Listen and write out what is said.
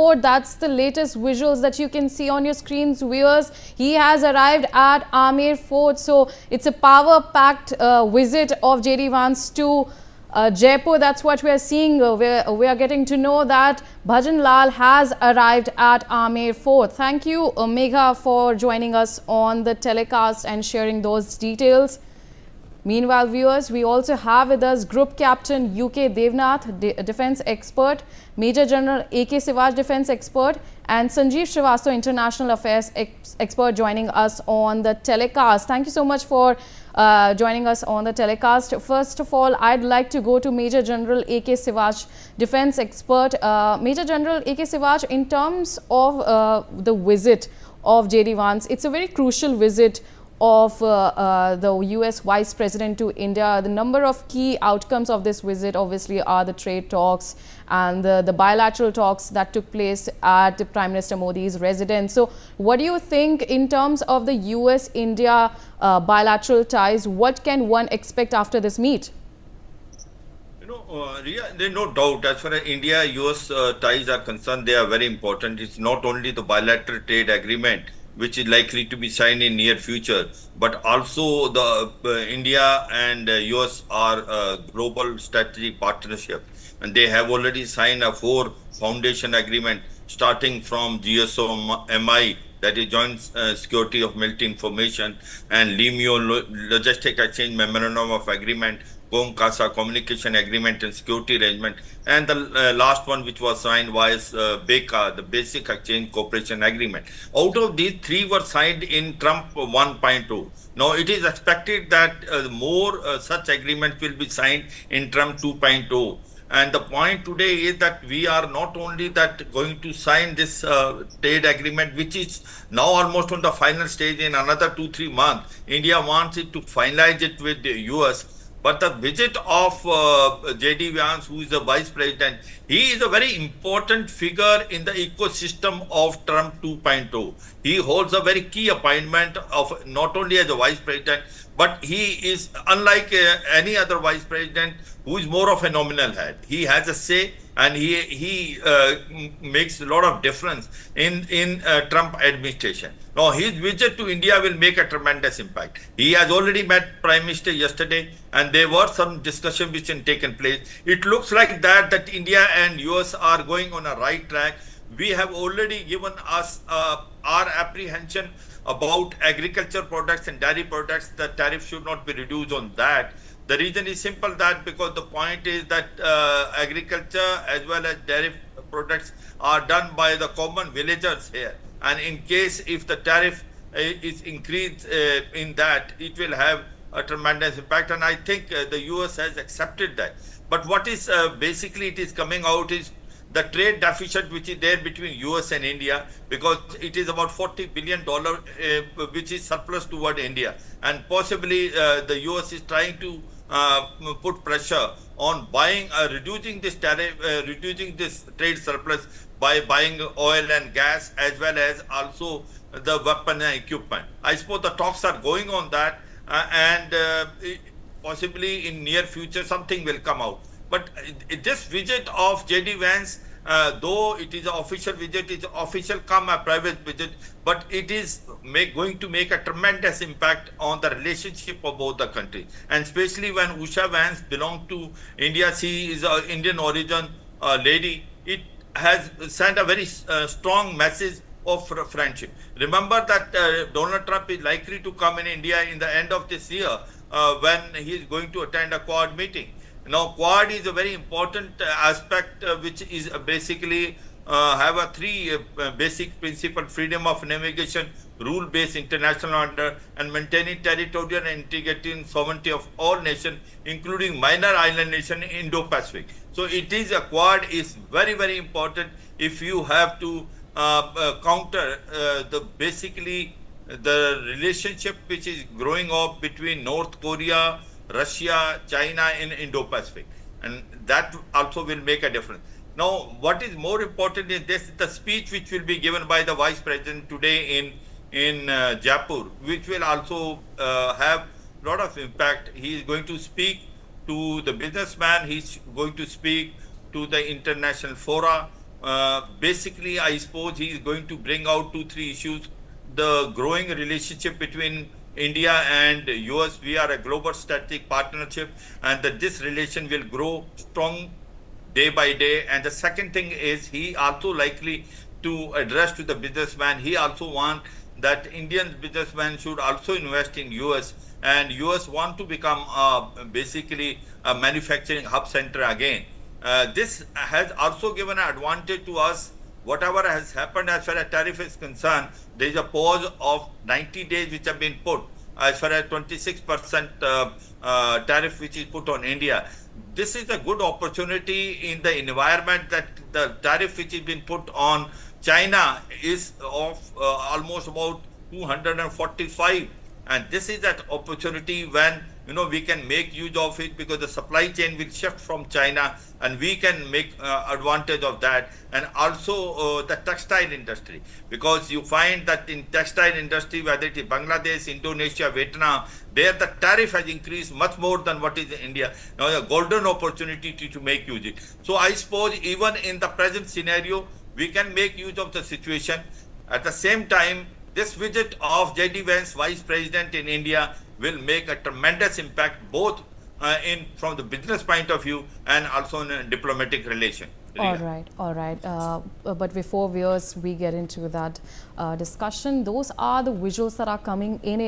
Fort. That's the latest visuals that you can see on your screens, viewers. He has arrived at Amer Fort. So it's a power-packed visit of JD Vance to Jaipur. That's what we are seeing. We are getting to know that Bhajan Lal has arrived at Amer Fort. Thank you, Megha, for joining us on the telecast and sharing those details. Meanwhile, viewers, we also have with us Group Captain UK Devnath, Defence Expert, Major General AK Siwach, Defence Expert, and Sanjeev Srivastav, International Affairs Expert, joining us on the telecast. Thank you so much for joining us on the telecast. First of all, I'd like to go to Major General AK Siwach, Defence Expert. Major General AK Siwach, in terms of the visit of JD Vance, it's a very crucial visit of the US Vice President to India. The number of key outcomes of this visit obviously are the trade talks and the bilateral talks that took place at the Prime Minister Modi's residence. So what do you think in terms of the US-India bilateral ties? What can one expect after this meet? Riya, there's no doubt as far as India-US ties are concerned, they are very important. It's not only the bilateral trade agreement which is likely to be signed in near future, but also the India and US are a global strategic partnership, and they have already signed a 4 foundation agreement starting from GSOMI, that is Joint Security of Military Information, and LIMIO Logistic Exchange Memorandum of Agreement, COM-CASA Communication Agreement and Security Arrangement, and the last one which was signed was BECA, the Basic Exchange Cooperation Agreement. Out of these 3 were signed in Trump 1.0. Now it is expected that more such agreements will be signed in Trump 2.0. And the point today is that we are not only that going to sign this trade agreement, which is now almost on the final stage. In another 2-3 months, India wants it to finalize it with the US. But the visit of JD Vance, who is the Vice President, he is a very important figure in the ecosystem of Trump 2.0. He holds a very key appointment of not only as a Vice President, but he is unlike any other Vice President who is more of a nominal head. He has a say, and he makes a lot of difference in Trump administration. Now, his visit to India will make a tremendous impact. He has already met Prime Minister yesterday, and there were some discussion which had taken place. It looks like that India and US are going on a right track. We have already given us our apprehension about agriculture products and dairy products. The tariff should not be reduced on that. The reason is simple, that because the point is that agriculture as well as dairy products are done by the common villagers here. And in case if the tariff is increased in that, it will have a tremendous impact. And I think the US has accepted that. But what is basically it is coming out is the trade deficit which is there between US and India, because it is about $40 billion which is surplus toward India. And possibly the US is trying to put pressure on buying, reducing this tariff, reducing this trade surplus by buying oil and gas, as well as also the weapon and equipment. I suppose the talks are going on that, and possibly in near future something will come out. But this visit of JD Vance, though it is an official visit, it's official come a private visit, but it is going to make a tremendous impact on the relationship of both the countries. And especially when Usha Vance belonged to India, she is an Indian origin lady, it has sent a very strong message of friendship. Remember that Donald Trump is likely to come in India in the end of this year when he is going to attend a Quad meeting. Now, Quad is a very important aspect which is basically have a 3 basic principle: freedom of navigation, rule-based international order, and maintaining territorial integrity and sovereignty of all nations, including minor island nation in Indo-Pacific. So it is a Quad is very, very important if you have to counter basically the relationship which is growing up between North Korea, Russia, China in Indo-Pacific, and that also will make a difference. Now, what is more important is this: the speech which will be given by the Vice President today in Jaipur, which will also have a lot of impact. He is going to speak to the businessman. He's going to speak to the international fora. Basically, I suppose he is going to bring out two, three issues. The growing relationship between India and US, we are a global strategic partnership, and that this relation will grow strong day by day. And the second thing is he also likely to address to the businessman. He also want that Indian businessmen should also invest in US, and US want to become basically a manufacturing hub center again. This has also given an advantage to us. Whatever has happened as far as tariff is concerned, there is a pause of 90 days which have been put as far as 26% tariff which is put on India. This is a good opportunity in the environment that the tariff which has been put on China is of almost about 245, and this is that opportunity when we can make use of it, because the supply chain will shift from China and we can make advantage of that. And also the textile industry, because you find that in textile industry, whether it is Bangladesh, Indonesia, Vietnam, there the tariff has increased much more than what is in India. Now a golden opportunity to make use of it. So I suppose even in the present scenario, we can make use of the situation. At the same time, this visit of JD Vance, Vice President in India, will make a tremendous impact both in from the business point of view and also in a diplomatic relation. All right, all right. But before we get into that discussion, those are the visuals that are coming in.